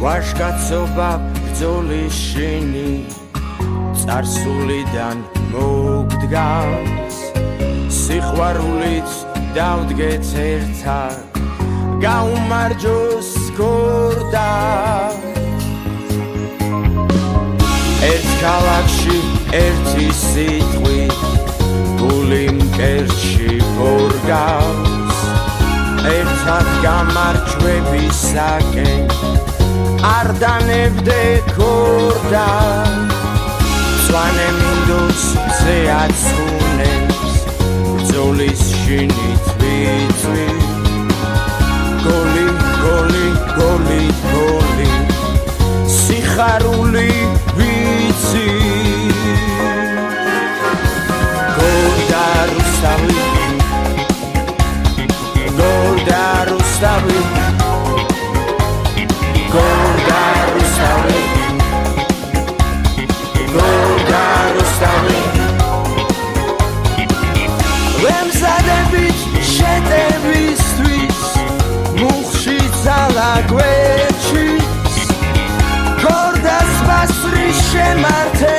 ვაშკაცობა ბრძოლის შინი წარსულიდან მოგდგას სიყვარულიც დავდგეთ ერთად გაუმარჯოს გორდა ერთ ქალაქში ერთი სიტყვით გული მკერდში ბორგავს ერთად გამარჯვებისაკენ არ დანებდე გორდა მწვანე მინდორს მზე აცუნებს ბრძოლის შინით ვიწვი გოლი გოლი გოლი გოლი სიხარული ვიცი გოლდა რუსთავი გოლდა რუსთავი გოლდა რუსთავი გოლდა რუსთავი ვემზადებით შეტევისთვის მუხში ძალა გვერდში გორდას მასვრის შემართე